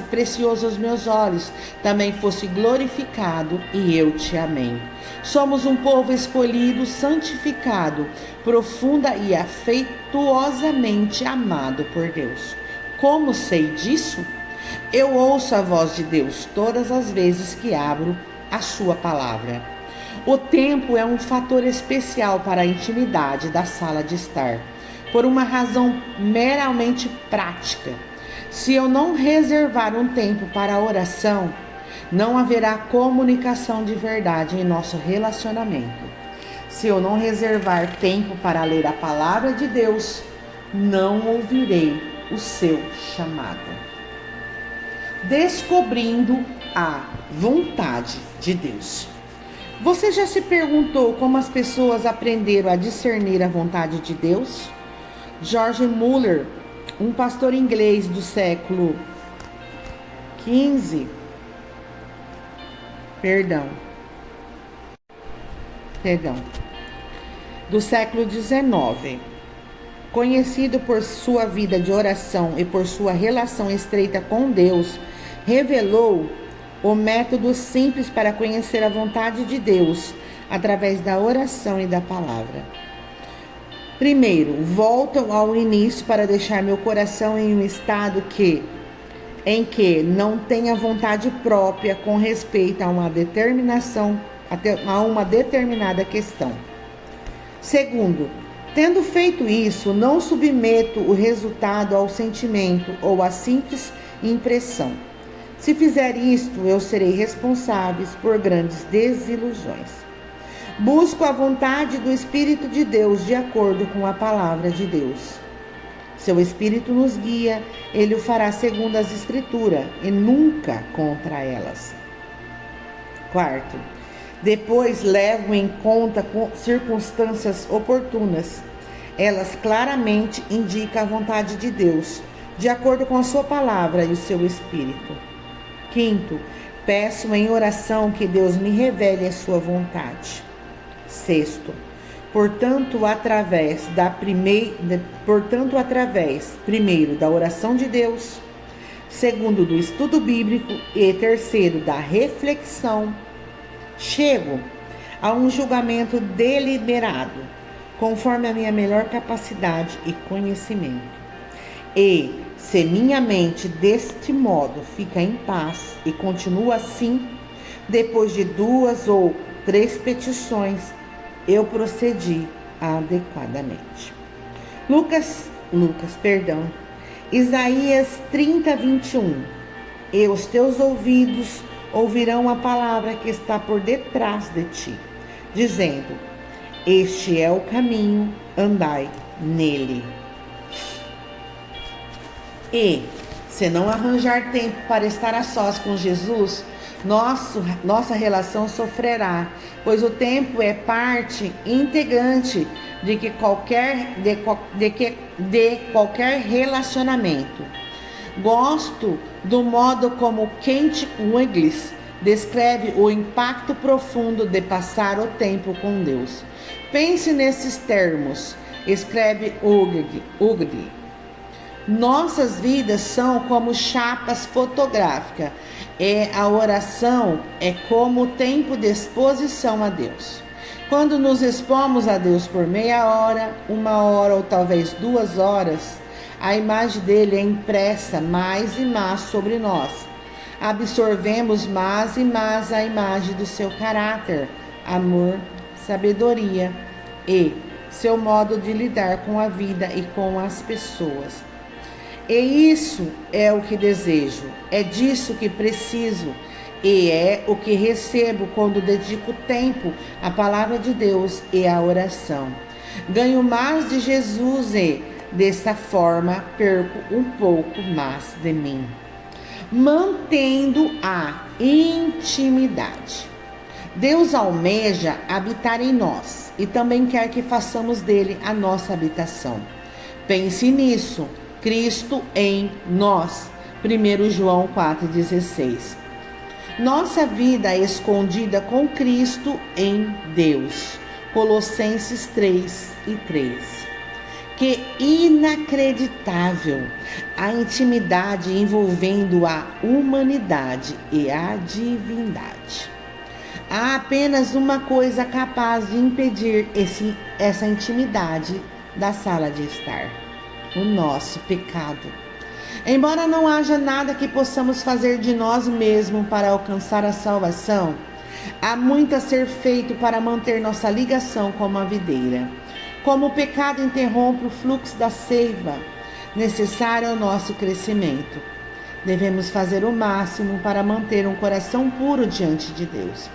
precioso aos meus olhos, também fosse glorificado, e eu te amei. Somos um povo escolhido, santificado, profunda e afetuosamente amado por Deus. Como sei disso? Eu ouço a voz de Deus todas as vezes que abro a sua palavra. O tempo é um fator especial para a intimidade da sala de estar, por uma razão meramente prática. Se eu não reservar um tempo para a oração, não haverá comunicação de verdade em nosso relacionamento. Se eu não reservar tempo para ler a palavra de Deus, não ouvirei o seu chamado. Descobrindo a vontade de Deus. Você já se perguntou como as pessoas aprenderam a discernir a vontade de Deus? George Muller, um pastor inglês do século XV, do século XIX, conhecido por sua vida de oração e por sua relação estreita com Deus, revelou o método simples para conhecer a vontade de Deus através da oração e da palavra. Primeiro, volto ao início para deixar meu coração em um estado em que não tenha vontade própria com respeito a uma determinada questão. Segundo, tendo feito isso, não submeto o resultado ao sentimento ou à simples impressão. Se fizer isto, eu serei responsável por grandes desilusões. Busco a vontade do Espírito de Deus de acordo com a palavra de Deus. Seu Espírito nos guia, Ele o fará segundo as Escrituras e nunca contra elas. Quarto, depois levo em conta circunstâncias oportunas. Elas claramente indicam a vontade de Deus, de acordo com a sua palavra e o seu Espírito. Quinto, peço em oração que Deus me revele a sua vontade. Sexto, portanto, através primeiro da oração de Deus, segundo do estudo bíblico e terceiro da reflexão, chego a um julgamento deliberado, conforme a minha melhor capacidade e conhecimento. E se minha mente deste modo fica em paz e continua assim, depois de 2 ou 3 petições, eu procedi adequadamente. Isaías 30, 21. E os teus ouvidos ouvirão a palavra que está por detrás de ti, dizendo: este é o caminho, andai nele. E, se não arranjar tempo para estar a sós com Jesus, nossa relação sofrerá, pois o tempo é parte integrante de qualquer relacionamento. Gosto do modo como Kent Wigglesworth descreve o impacto profundo de passar o tempo com Deus. Pense nesses termos, escreve Ugly. Nossas vidas são como chapas fotográficas e a oração é como tempo de exposição a Deus. Quando nos expomos a Deus por meia hora, 1 hora ou talvez 2 horas, a imagem dele é impressa mais e mais sobre nós. Absorvemos mais e mais a imagem do seu caráter, amor, sabedoria e seu modo de lidar com a vida e com as pessoas. E isso é o que desejo, é disso que preciso e é o que recebo quando dedico tempo à palavra de Deus e à oração. Ganho mais de Jesus e, dessa forma, perco um pouco mais de mim. Mantendo a intimidade. Deus almeja habitar em nós e também quer que façamos dele a nossa habitação. Pense nisso. Cristo em nós. 1 João 4,16. Nossa vida é escondida com Cristo em Deus. Colossenses 3:3. Que inacreditável a intimidade envolvendo a humanidade e a divindade. Há apenas uma coisa capaz de impedir essa intimidade da sala de estar: o nosso pecado. Embora não haja nada que possamos fazer de nós mesmos para alcançar a salvação, há muito a ser feito para manter nossa ligação com a videira. Como o pecado interrompe o fluxo da seiva necessária ao nosso crescimento, devemos fazer o máximo para manter um coração puro diante de Deus.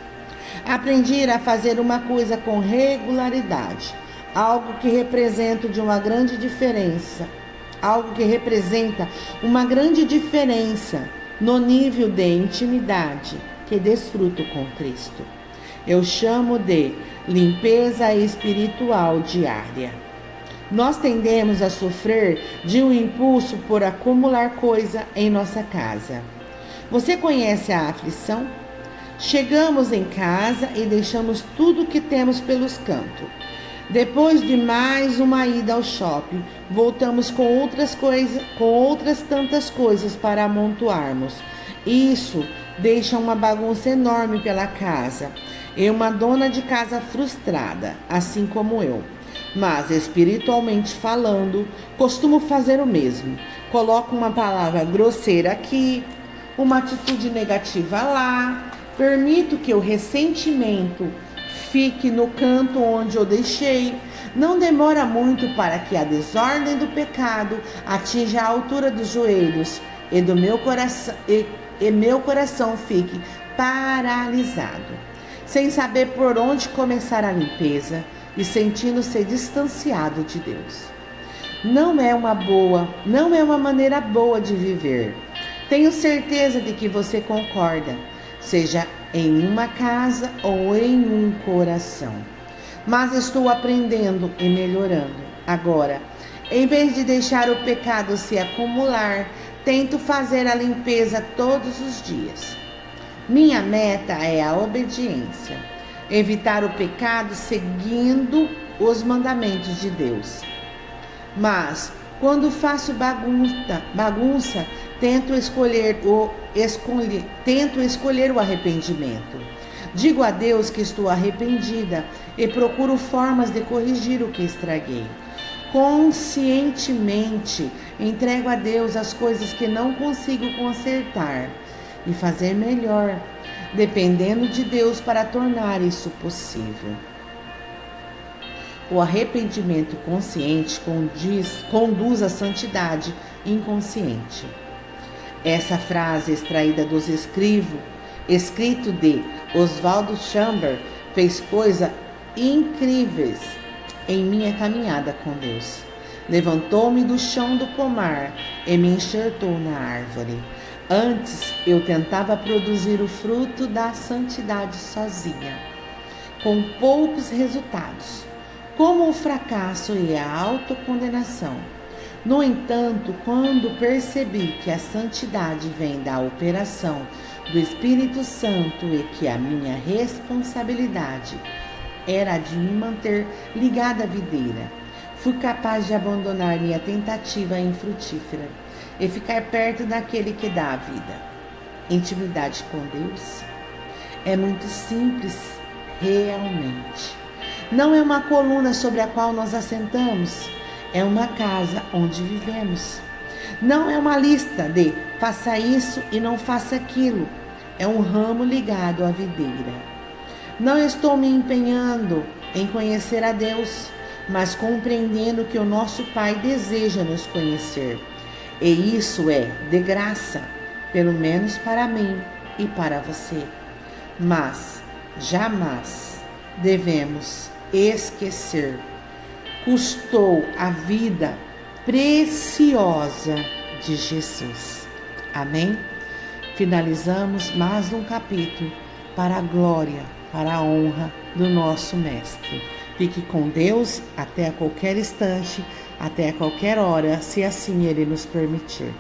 Aprendi a fazer uma coisa com regularidade, algo que representa uma grande diferença no nível de intimidade que desfruto com Cristo. Eu chamo de limpeza espiritual diária. Nós tendemos a sofrer de um impulso por acumular coisa em nossa casa. Você conhece a aflição? Chegamos em casa e deixamos tudo que temos pelos cantos. Depois de mais uma ida ao shopping, voltamos com outras tantas coisas para amontoarmos. Isso deixa uma bagunça enorme pela casa e uma dona de casa frustrada, assim como eu. Mas, espiritualmente falando, costumo fazer o mesmo. Coloco uma palavra grosseira aqui, uma atitude negativa lá, permito que o ressentimento fique no canto onde eu deixei. Não demora muito para que a desordem do pecado atinja a altura dos joelhos e meu coração fique paralisado, sem saber por onde começar a limpeza e sentindo-se distanciado de Deus. Não é uma maneira boa de viver. Tenho certeza de que você concorda, seja em uma casa ou em um coração. Mas estou aprendendo e melhorando. Agora, em vez de deixar o pecado se acumular, tento fazer a limpeza todos os dias. Minha meta é a obediência, evitar o pecado seguindo os mandamentos de Deus. Mas, quando faço bagunça, tento escolher o arrependimento. Digo a Deus que estou arrependida e procuro formas de corrigir o que estraguei. Conscientemente entrego a Deus as coisas que não consigo consertar e fazer melhor, dependendo de Deus para tornar isso possível. O arrependimento consciente conduz à santidade inconsciente. Essa frase extraída dos escrito de Oswald Chambers, fez coisas incríveis em minha caminhada com Deus. Levantou-me do chão do pomar e me enxertou na árvore. Antes eu tentava produzir o fruto da santidade sozinha, com poucos resultados, como o fracasso e a autocondenação. No entanto, quando percebi que a santidade vem da operação do Espírito Santo e que a minha responsabilidade era de me manter ligada à videira, fui capaz de abandonar minha tentativa infrutífera e ficar perto daquele que dá a vida. Intimidade com Deus é muito simples, realmente. Não é uma coluna sobre a qual nós assentamos, é uma casa onde vivemos. Não é uma lista de faça isso e não faça aquilo, é um ramo ligado à videira. Não estou me empenhando em conhecer a Deus, mas compreendendo que o nosso Pai deseja nos conhecer. E isso é de graça, pelo menos para mim e para você. Mas jamais devemos esquecer. Custou a vida preciosa de Jesus. Amém? Finalizamos mais um capítulo para a glória, para a honra do nosso Mestre. Fique com Deus até a qualquer instante, até a qualquer hora, se assim Ele nos permitir.